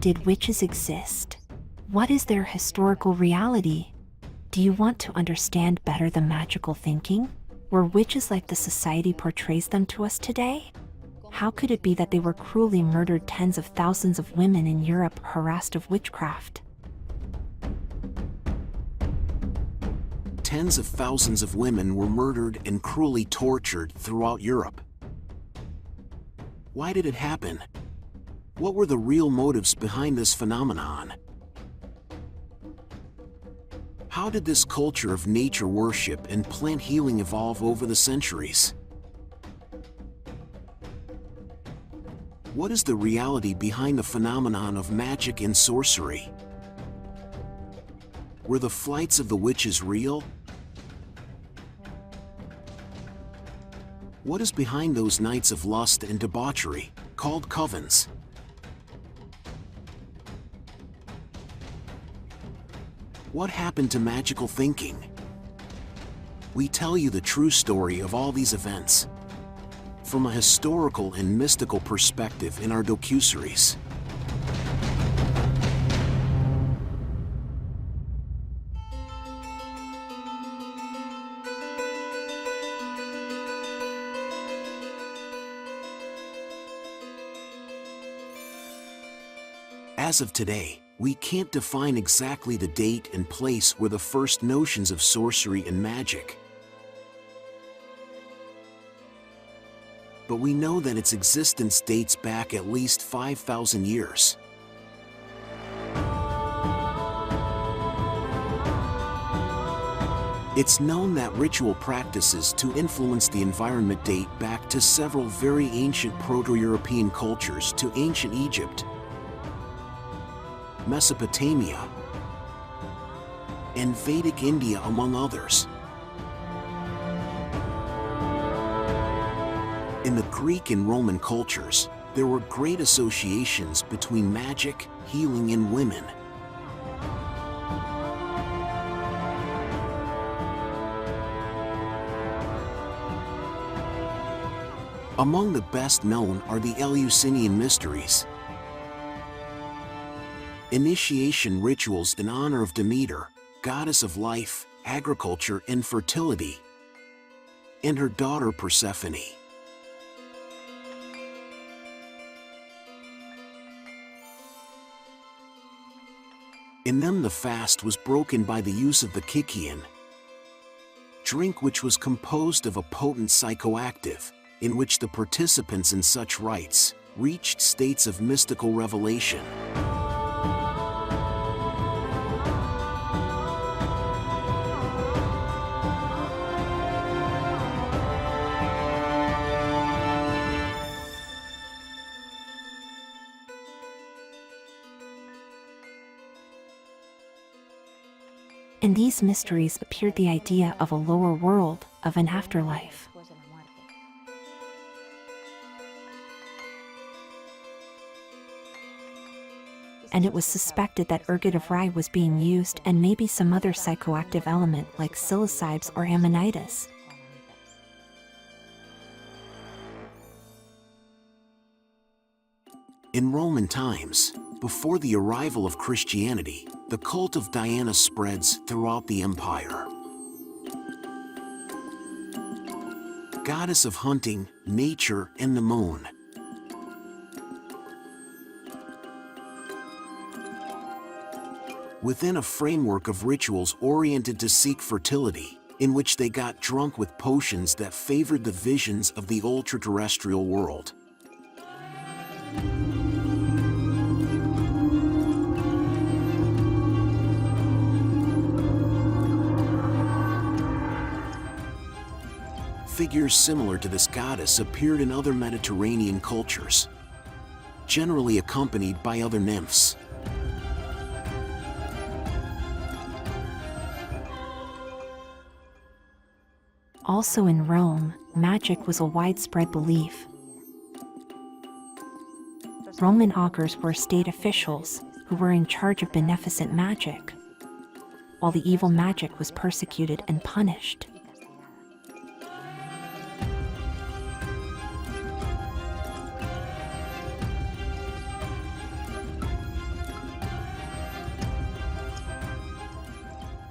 Did witches exist? What is their historical reality? Do you want to understand better the magical thinking? Were witches like the society portrays them to us today? How could it be that they were cruelly murdered? Tens of thousands of women in Europe harassed of witchcraft. Tens of thousands of women were murdered and cruelly tortured throughout Europe. Why did it happen? What were the real motives behind this phenomenon? How did this culture of nature worship and plant healing evolve over the centuries? What is the reality behind the phenomenon of magic and sorcery? Were the flights of the witches real? What is behind those nights of lust and debauchery, called covens? What happened to magical thinking? We tell you the true story of all these events, from a historical and mystical perspective in our docuseries. As of today, we can't define exactly the date and place where the first notions of sorcery and magic. But we know that its existence dates back at least 5,000 years. It's known that ritual practices to influence the environment date back to several very ancient Proto-European cultures, to ancient Egypt, Mesopotamia, and Vedic India, among others. In the Greek and Roman cultures, there were great associations between magic, healing, and women. Among the best known are the Eleusinian mysteries, initiation rituals in honor of Demeter, goddess of life, agriculture, and fertility, and her daughter Persephone. In them the fast was broken by the use of the kykeon, drink which was composed of a potent psychoactive, in which the participants in such rites reached states of mystical revelation. In these mysteries appeared the idea of a lower world, of an afterlife. And it was suspected that ergot of rye was being used, and maybe some other psychoactive element like psilocybes or amanitas. In Roman times, before the arrival of Christianity, the cult of Diana spreads throughout the empire. Goddess of hunting, nature, and the moon. Within a framework of rituals oriented to seek fertility, in which they got drunk with potions that favored the visions of the ultra-terrestrial world. Figures similar to this goddess appeared in other Mediterranean cultures, generally accompanied by other nymphs. Also in Rome, magic was a widespread belief. Roman augurs were state officials who were in charge of beneficent magic, while the evil magic was persecuted and punished.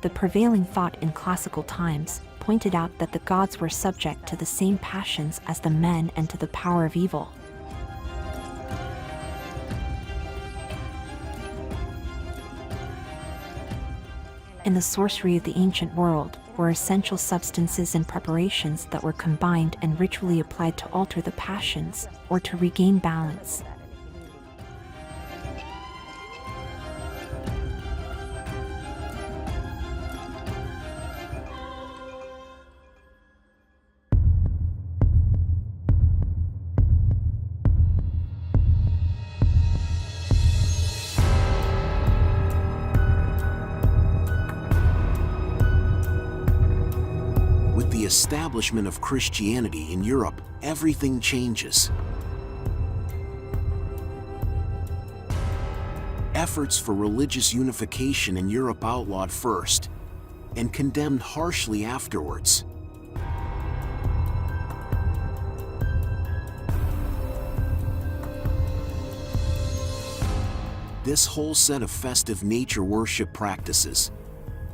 The prevailing thought in classical times pointed out that the gods were subject to the same passions as the men and to the power of evil. In the sorcery of the ancient world were essential substances and preparations that were combined and ritually applied to alter the passions or to regain balance. With the establishment of Christianity in Europe, everything changes. Efforts for religious unification in Europe outlawed first, and condemned harshly afterwards. This whole set of festive nature worship practices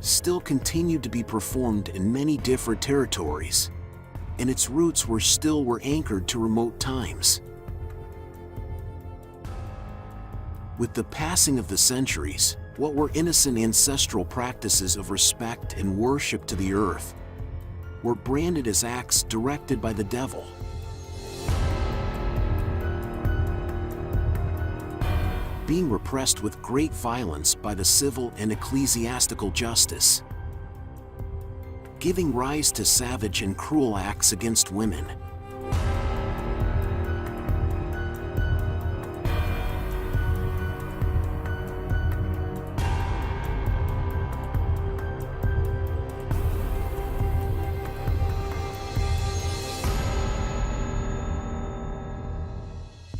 still continued to be performed in many different territories, and its roots were anchored to remote times. With the passing of the centuries, what were innocent ancestral practices of respect and worship to the earth were branded as acts directed by the devil. Being repressed with great violence by the civil and ecclesiastical justice, giving rise to savage and cruel acts against women.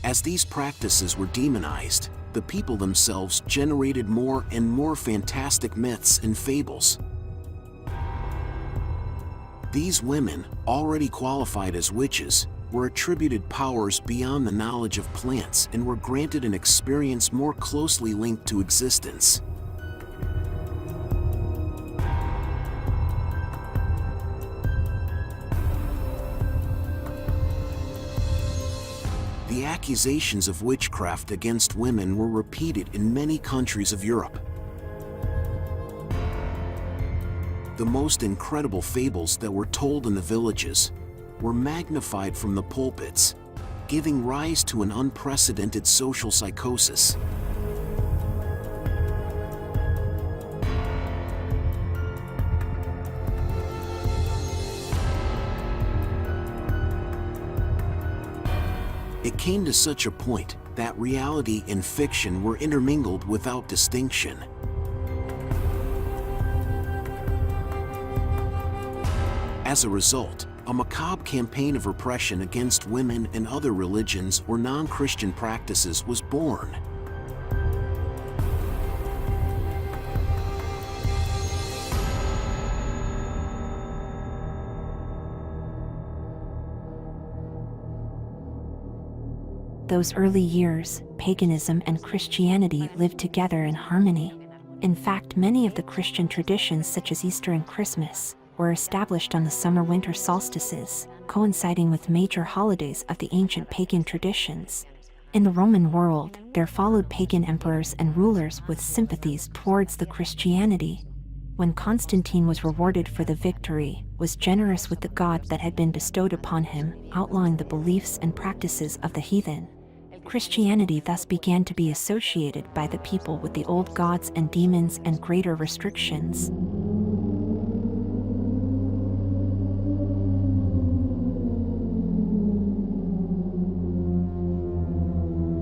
As these practices were demonized, the people themselves generated more and more fantastic myths and fables. These women, already qualified as witches, were attributed powers beyond the knowledge of plants and were granted an experience more closely linked to existence. The accusations of witchcraft against women were repeated in many countries of Europe. The most incredible fables that were told in the villages were magnified from the pulpits, giving rise to an unprecedented social psychosis. It came to such a point that reality and fiction were intermingled without distinction. As a result, a macabre campaign of repression against women and other religions or non-Christian practices was born. Those early years, paganism and Christianity lived together in harmony. In fact, many of the Christian traditions such as Easter and Christmas were established on the summer-winter solstices, coinciding with major holidays of the ancient pagan traditions. In the Roman world, there followed pagan emperors and rulers with sympathies towards the Christianity. When Constantine was rewarded for the victory, was generous with the god that had been bestowed upon him, outlawing the beliefs and practices of the heathen. Christianity thus began to be associated by the people with the old gods and demons and greater restrictions.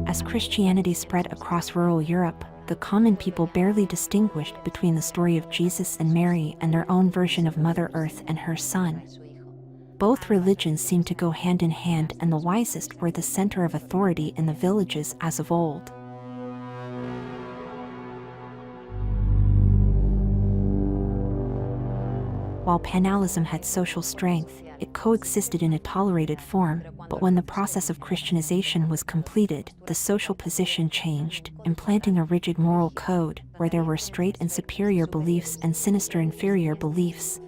As Christianity spread across rural Europe, the common people barely distinguished between the story of Jesus and Mary and their own version of Mother Earth and her Son. Both religions seemed to go hand in hand, and the wisest were the center of authority in the villages as of old. While panalism had social strength, it coexisted in a tolerated form, but when the process of Christianization was completed, the social position changed, implanting a rigid moral code where there were straight and superior beliefs and sinister inferior beliefs.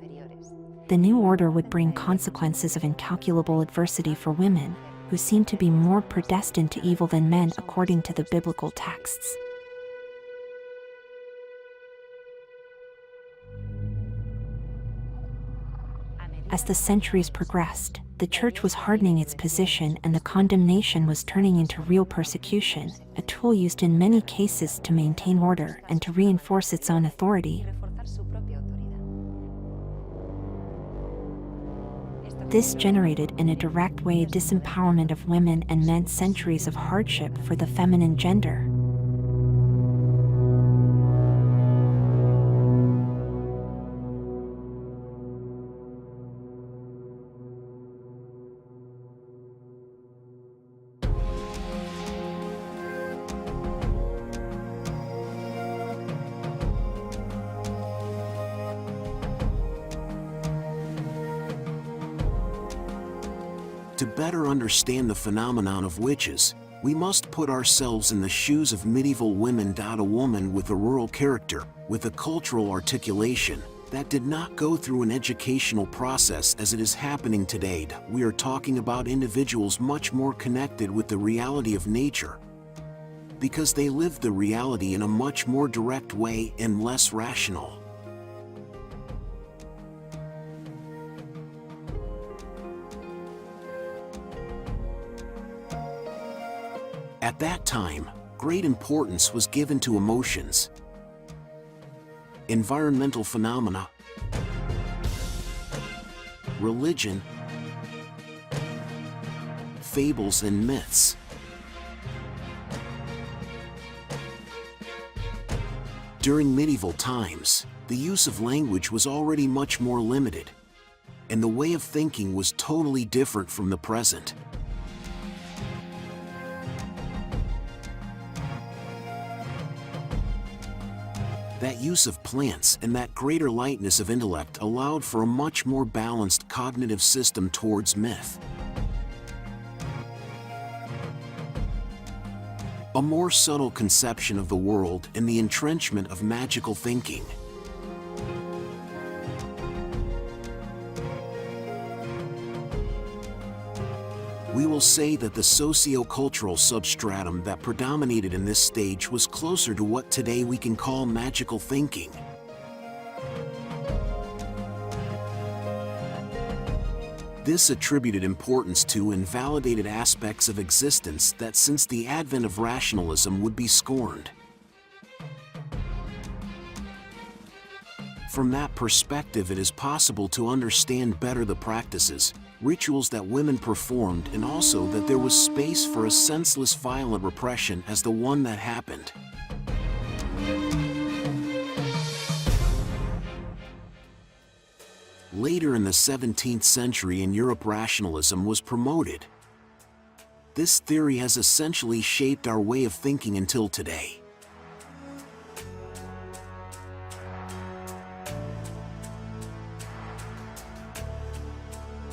The new order would bring consequences of incalculable adversity for women, who seemed to be more predestined to evil than men according to the biblical texts. As the centuries progressed, the Church was hardening its position and the condemnation was turning into real persecution, a tool used in many cases to maintain order and to reinforce its own authority. This generated in a direct way a disempowerment of women and meant centuries of hardship for the feminine gender. To better understand the phenomenon of witches, we must put ourselves in the shoes of medieval women. A woman with a rural character, with a cultural articulation, that did not go through an educational process as it is happening today. We are talking about individuals much more connected with the reality of nature, because they lived the reality in a much more direct way and less rational. At that time, great importance was given to emotions, environmental phenomena, religion, fables and myths. During medieval times, the use of language was already much more limited, and the way of thinking was totally different from the present. That use of plants and that greater lightness of intellect allowed for a much more balanced cognitive system towards myth. A more subtle conception of the world and the entrenchment of magical thinking. We will say that the socio-cultural substratum that predominated in this stage was closer to what today we can call magical thinking. This attributed importance to and validated aspects of existence that since the advent of rationalism would be scorned. From that perspective, it is possible to understand better the practices, rituals that women performed, and also that there was space for a senseless violent repression as the one that happened. Later in the 17th century in Europe, rationalism was promoted. This theory has essentially shaped our way of thinking until today.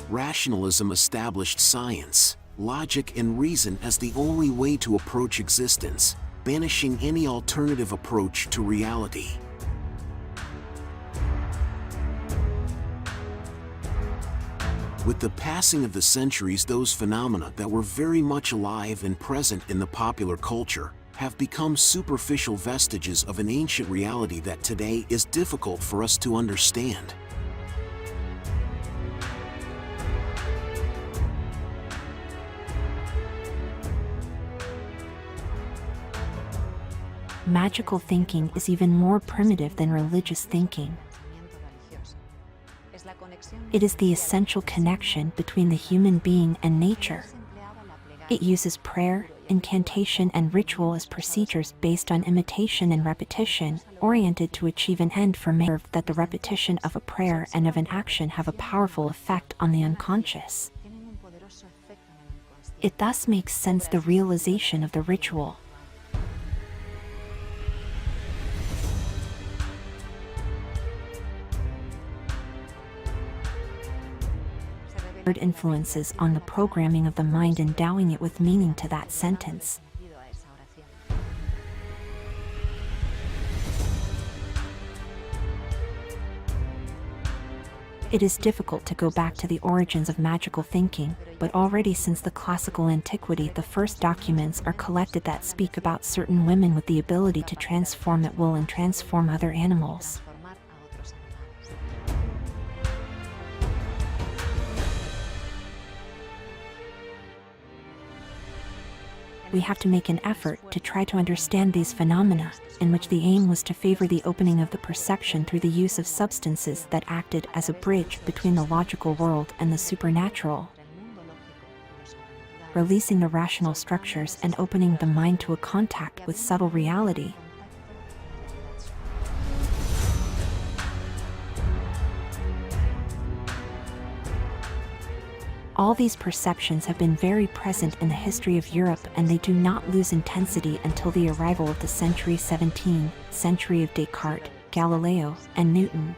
Rationalism established science, logic, and reason as the only way to approach existence, banishing any alternative approach to reality. With the passing of the centuries, those phenomena that were very much alive and present in the popular culture have become superficial vestiges of an ancient reality that today is difficult for us to understand. Magical thinking is even more primitive than religious thinking. It is the essential connection between the human being and nature. It uses prayer, incantation, and ritual as procedures based on imitation and repetition, oriented to achieve an end for man. That the repetition of a prayer and of an action have a powerful effect on the unconscious. It thus makes sense the realization of the ritual. influences on the programming of the mind, endowing it with meaning to that sentence. It is difficult to go back to the origins of magical thinking, but already since the classical antiquity, the first documents are collected that speak about certain women with the ability to transform at will and transform other animals. We have to make an effort to try to understand these phenomena, in which the aim was to favor the opening of the perception through the use of substances that acted as a bridge between the logical world and the supernatural, releasing the rational structures and opening the mind to a contact with subtle reality. All these perceptions have been very present in the history of Europe, and they do not lose intensity until the arrival of the century 17, century of Descartes, Galileo, and Newton.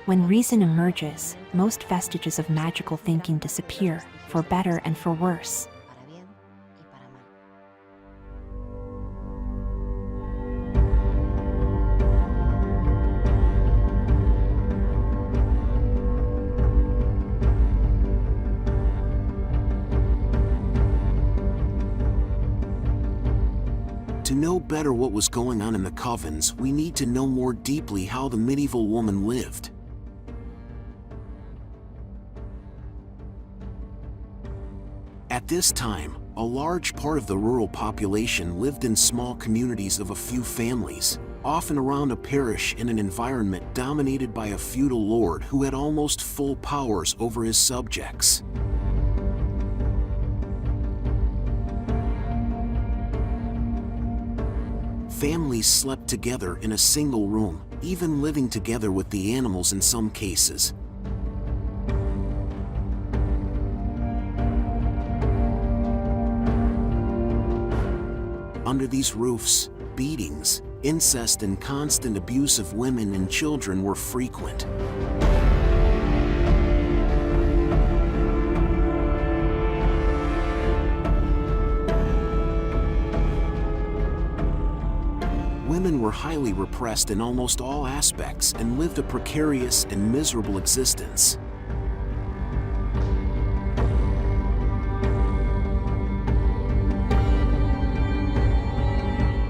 When reason emerges, most vestiges of magical thinking disappear, for better and for worse. To know better what was going on in the covens, we need to know more deeply how the medieval woman lived. At this time, a large part of the rural population lived in small communities of a few families, often around a parish in an environment dominated by a feudal lord who had almost full powers over his subjects. Families slept together in a single room, even living together with the animals in some cases. Under these roofs, beatings, incest, and constant abuse of women and children were frequent. Women were highly repressed in almost all aspects and lived a precarious and miserable existence.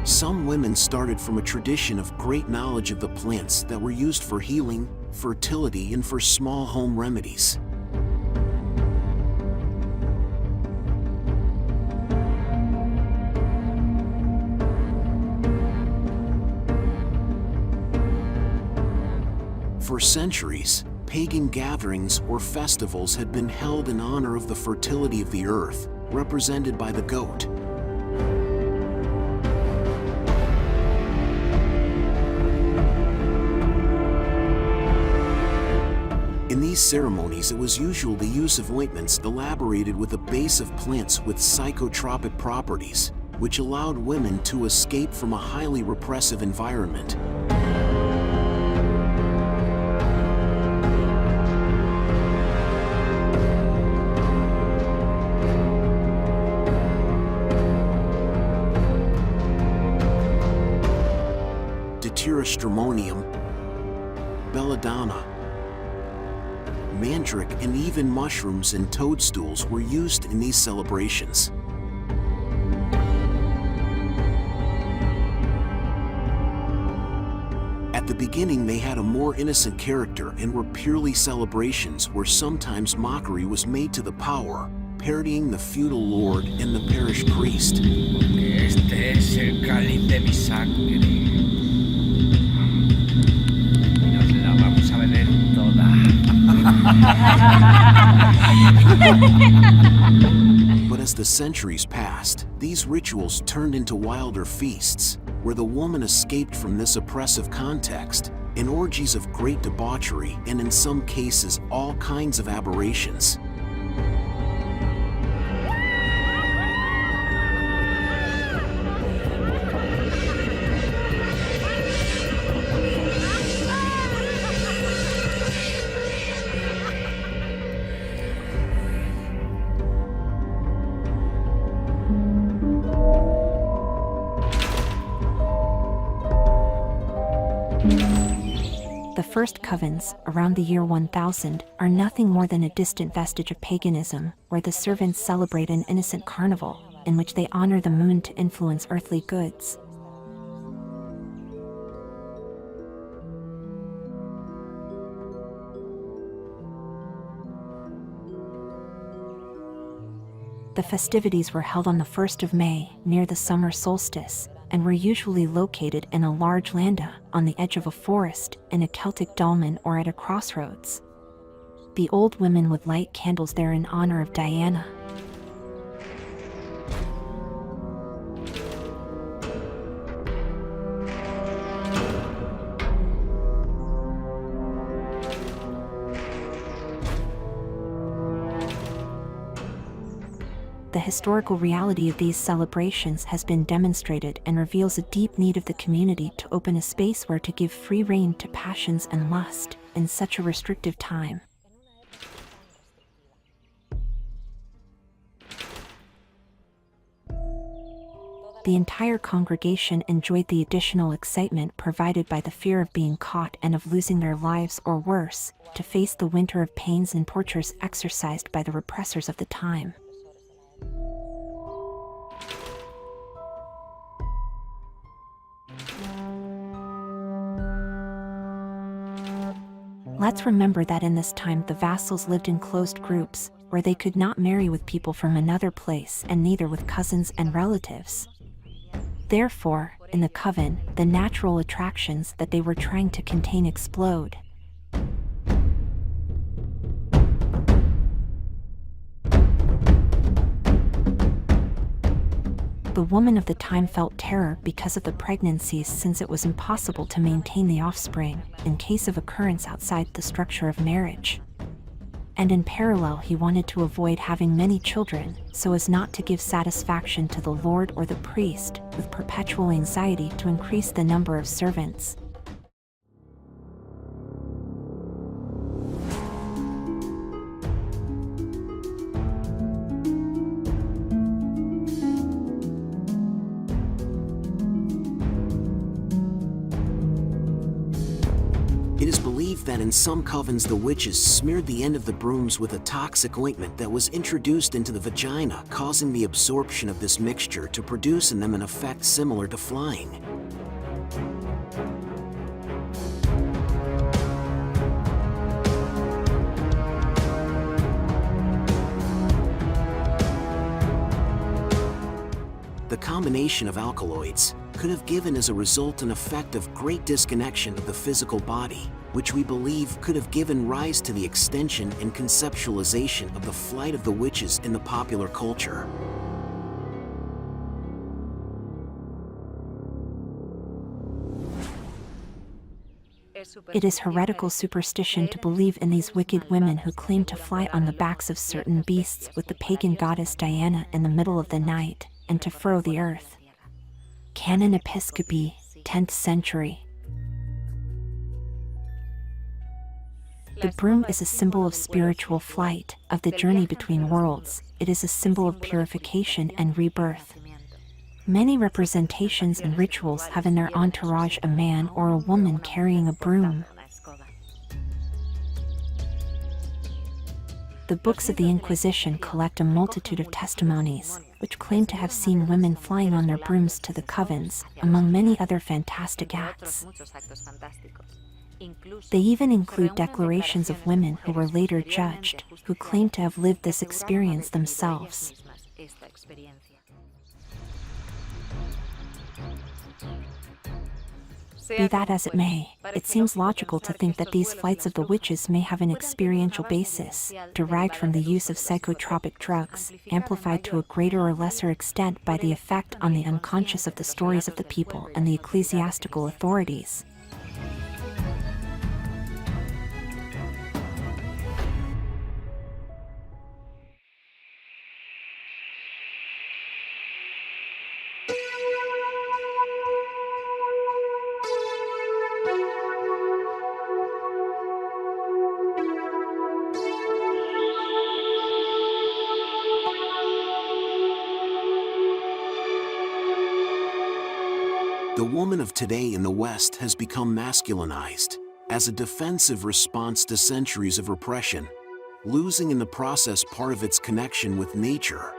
Some women started from a tradition of great knowledge of the plants that were used for healing, fertility, and for small home remedies. For centuries, pagan gatherings or festivals had been held in honor of the fertility of the earth, represented by the goat. In these ceremonies, it was usual the use of ointments elaborated with a base of plants with psychotropic properties, which allowed women to escape from a highly repressive environment. Deuterostramonium, belladonna, mandrake, and even mushrooms and toadstools were used in these celebrations. At the beginning, they had a more innocent character and were purely celebrations where sometimes mockery was made to the power, parodying the feudal lord and the parish priest. Este es el cáliz de mi sangre. Nos la vamos a beber toda. But as the centuries passed, these rituals turned into wilder feasts, where the woman escaped from this oppressive context, in orgies of great debauchery and in some cases all kinds of aberrations. The first covens, around the year 1000, are nothing more than a distant vestige of paganism, where the servants celebrate an innocent carnival, in which they honor the moon to influence earthly goods. The festivities were held on the 1st of May, near the summer solstice, and were usually located in a large landa, on the edge of a forest, in a Celtic dolmen or at a crossroads. The old women would light candles there in honor of Diana. The historical reality of these celebrations has been demonstrated and reveals a deep need of the community to open a space where to give free rein to passions and lust in such a restrictive time. The entire congregation enjoyed the additional excitement provided by the fear of being caught and of losing their lives or worse, to face the winter of pains and tortures exercised by the repressors of the time. Let's remember that in this time the vassals lived in closed groups, where they could not marry with people from another place and neither with cousins and relatives. Therefore, in the coven, the natural attractions that they were trying to contain explode. The woman of the time felt terror because of the pregnancies, since it was impossible to maintain the offspring in case of occurrence outside the structure of marriage. And in parallel, he wanted to avoid having many children, so as not to give satisfaction to the lord or the priest, with perpetual anxiety to increase the number of servants. It is believed that in some covens the witches smeared the end of the brooms with a toxic ointment that was introduced into the vagina, causing the absorption of this mixture to produce in them an effect similar to flying. The combination of alkaloids could have given as a result an effect of great disconnection of the physical body, which we believe could have given rise to the extension and conceptualization of the flight of the witches in the popular culture. It is heretical superstition to believe in these wicked women who claim to fly on the backs of certain beasts with the pagan goddess Diana in the middle of the night, and to furrow the earth. Canon Episcopi, 10th century. The broom is a symbol of spiritual flight, of the journey between worlds. It is a symbol of purification and rebirth. Many representations and rituals have in their entourage a man or a woman carrying a broom. The books of the Inquisition collect a multitude of testimonies, which claim to have seen women flying on their brooms to the covens, among many other fantastic acts. They even include declarations of women who were later judged, who claim to have lived this experience themselves. Be that as it may, it seems logical to think that these flights of the witches may have an experiential basis, derived from the use of psychotropic drugs, amplified to a greater or lesser extent by the effect on the unconscious of the stories of the people and the ecclesiastical authorities. The woman of today in the West has become masculinized as a defensive response to centuries of repression, losing in the process part of its connection with nature.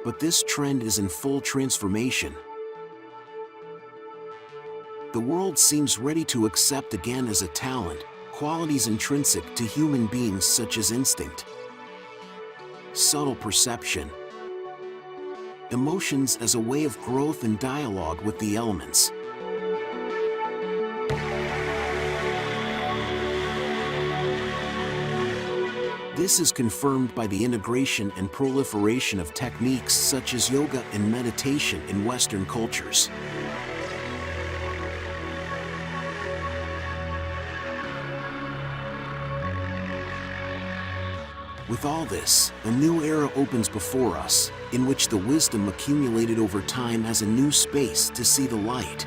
But this trend is in full transformation. The world seems ready to accept again as a talent qualities intrinsic to human beings such as instinct, subtle perception, emotions as a way of growth and dialogue with the elements. This is confirmed by the integration and proliferation of techniques such as yoga and meditation in Western cultures. With all this, a new era opens before us, in which the wisdom accumulated over time has a new space to see the light.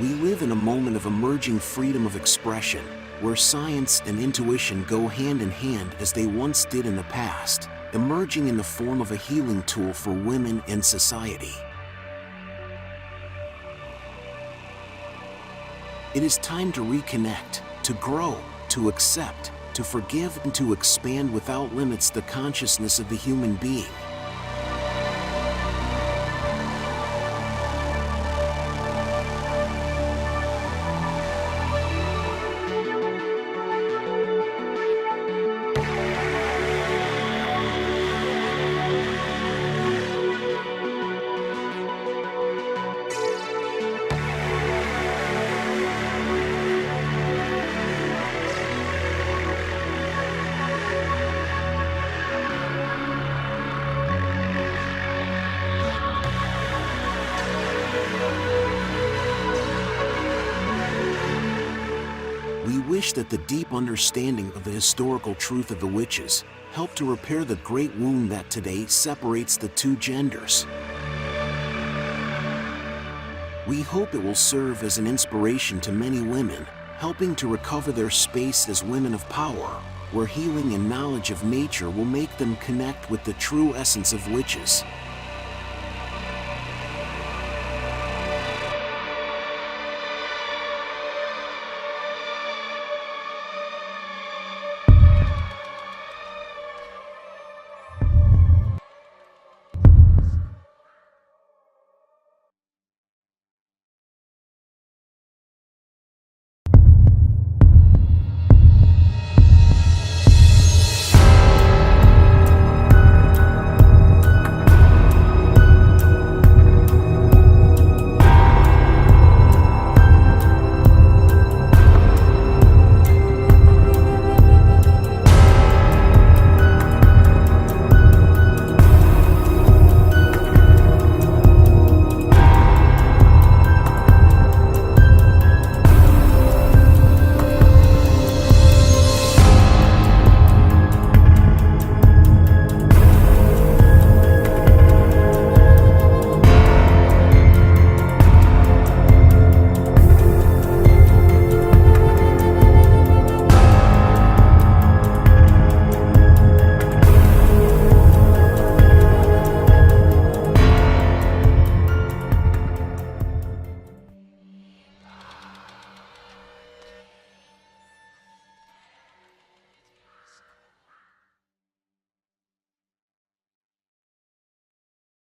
We live in a moment of emerging freedom of expression, where science and intuition go hand in hand as they once did in the past, emerging in the form of a healing tool for women and society. It is time to reconnect, to grow, to accept, to forgive, and to expand without limits the consciousness of the human being. We wish that the deep understanding of the historical truth of the witches helped to repair the great wound that today separates the two genders. We hope it will serve as an inspiration to many women, helping to recover their space as women of power, where healing and knowledge of nature will make them connect with the true essence of witches.